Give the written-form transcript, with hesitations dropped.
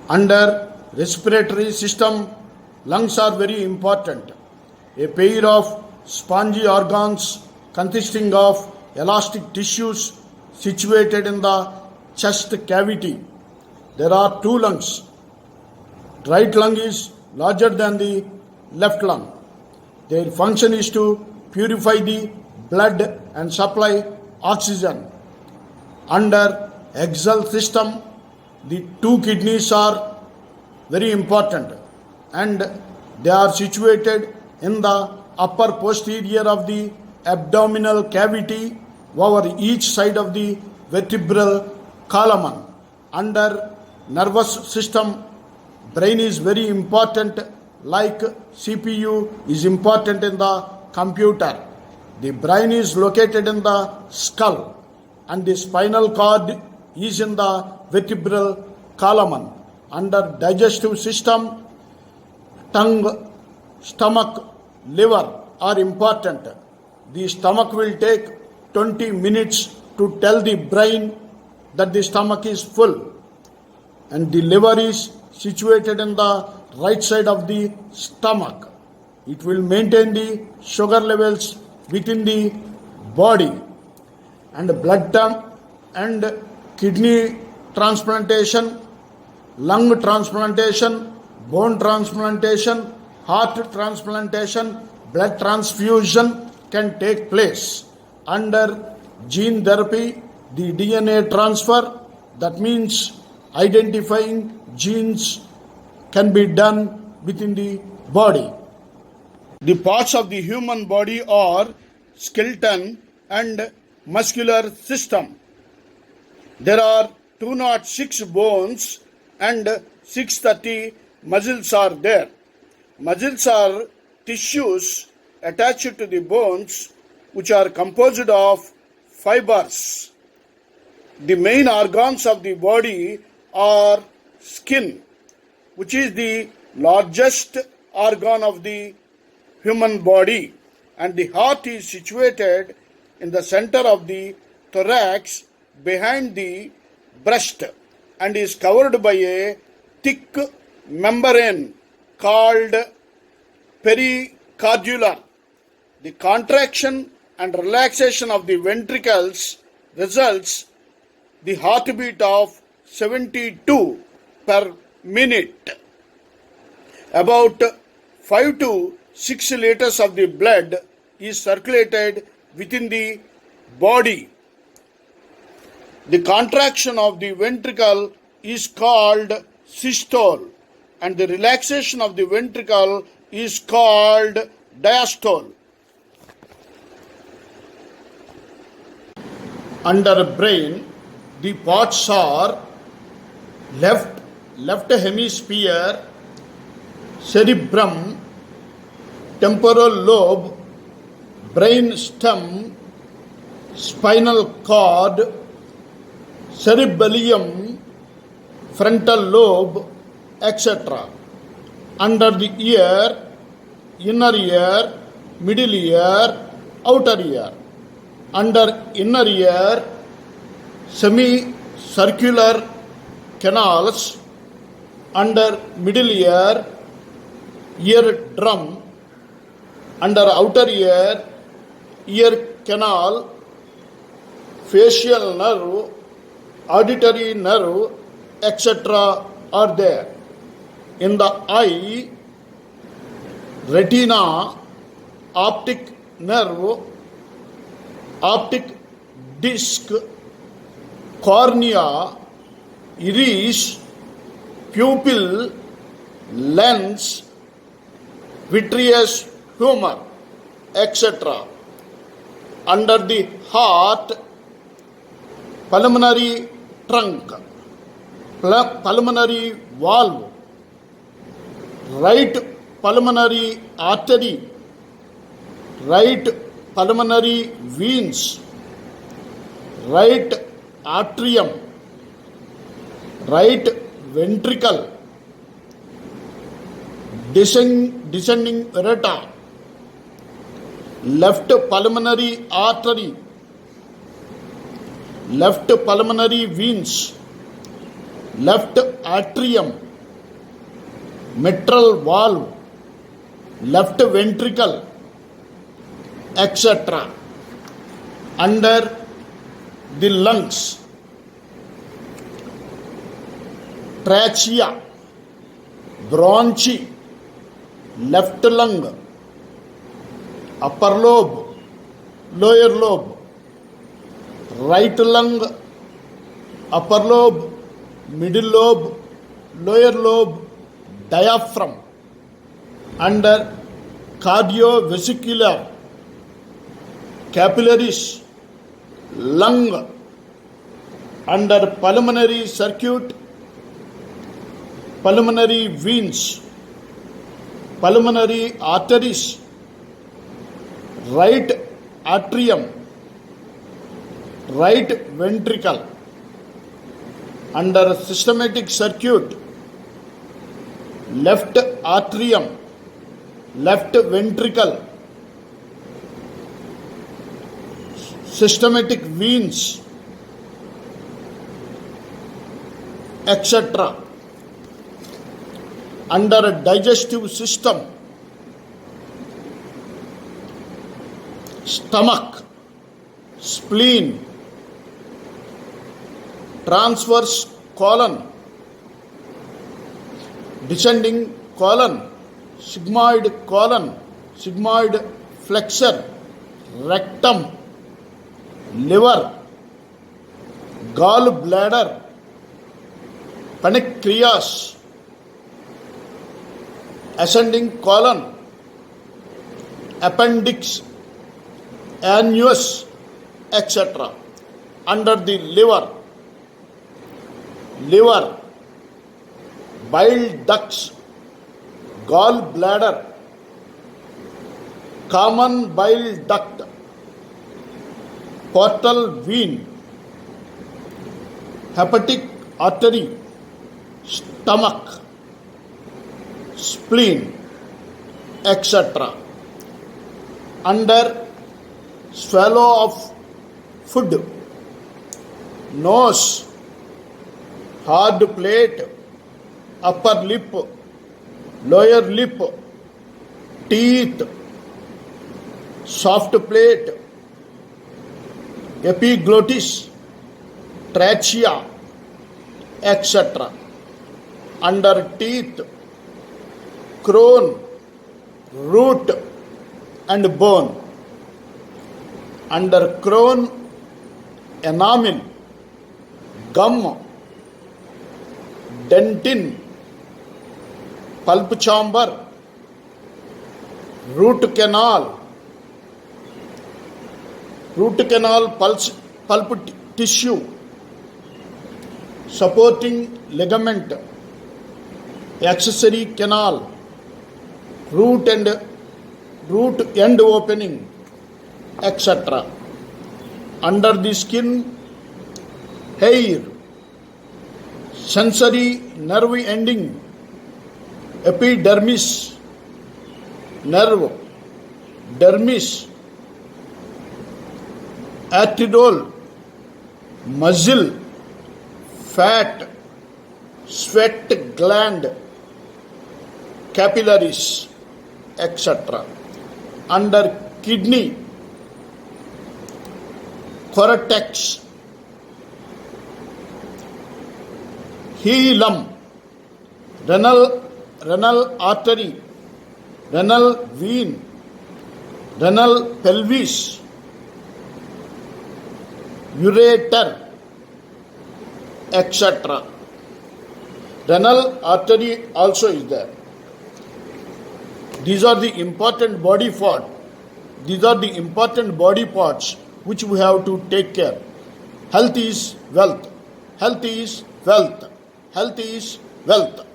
Under respiratory system, lungs are very important. A pair of spongy organs consisting of elastic tissues situated in the chest cavity. There are two lungs. Right lung is larger than the left lung. Their function is to purify the blood and supply oxygen. Under exhale system, the two kidneys are very important and they are situated in the upper posterior of the abdominal cavity over each side of the vertebral column. Under nervous system, brain is very important, like CPU is important in the computer. The brain is located in the skull and the spinal cord is in the vertebral column. Under digestive system, tongue, stomach, liver are important. The stomach will take 20 minutes to tell the brain that the stomach is full, and the liver is situated in the right side of the stomach. It will maintain the sugar levels within the body. And blood and kidney transplantation, lung transplantation, bone transplantation, heart transplantation, blood transfusion can take place. Under gene therapy, the DNA transfer, that means identifying genes, can be done within the body. The parts of the human body are skeleton and muscular system. There are 206 bones and 630 muscles are there. Muscles are tissues attached to the bones which are composed of fibers. The main organs of the body are skin, which is the largest organ of the human body, and the heart is situated in the center of the thorax behind the breast and is covered by a thick membrane called pericardium. The contraction and relaxation of the ventricles results the heartbeat of 72 per minute. About 5 to 6 liters of the blood is circulated within the body. The contraction of the ventricle is called systole and the relaxation of the ventricle is called diastole. Under brain, the parts are left hemisphere, cerebrum, temporal lobe, brain stem, spinal cord, cerebellum, frontal lobe, etc. Under the ear, inner ear, middle ear, outer ear. Under inner ear, semicircular canals. Under middle ear, eardrum. Under outer ear, ear canal, facial nerve, auditory nerve, etc. are there. In the eye, retina, optic nerve, optic disc, cornea, iris, pupil, lens, vitreous humor, etc. Under the heart, pulmonary trunk, pulmonary valve, right pulmonary artery, right pulmonary veins, right atrium, right ventricle, descending aorta, left pulmonary artery, left pulmonary veins, left atrium, mitral valve, left ventricle, etc. Under the lungs, trachea, bronchi, left lung, upper lobe, lower lobe, right lung, upper lobe, middle lobe, lower lobe, diaphragm. Under cardiovascular, capillaries, lung. Under pulmonary circuit, pulmonary veins, pulmonary arteries, right atrium, right ventricle. Under systematic circuit, left atrium, left ventricle, systematic veins, etc. Under digestive system, stomach, spleen, transverse colon, descending colon, sigmoid colon, sigmoid flexor, rectum, liver, gallbladder, pancreas, ascending colon, appendix, annulus, etc. Under the liver, bile ducts, gallbladder, common bile duct, portal vein, hepatic artery, stomach, spleen, etc. Under swallow of food, nose, hard plate, upper lip, lower lip, teeth, soft plate, epiglottis, trachea, etc. Under teeth, crown, root and bone. Under crown, enamel, gum, dentin, pulp chamber, root canal, pulp tissue, supporting ligament, accessory canal, root end opening, etc. Under the skin, hair, sensory nerve ending, epidermis, nerve, dermis, arteriole, muscle, fat, sweat gland, capillaries, etc. Under kidney, cortex, hilum, renal artery, renal vein, renal pelvis, ureter, etc. Renal artery also is there. These are the important body parts. These are the important body parts which we have to take care. Health is wealth. Health is wealth. Health is wealth.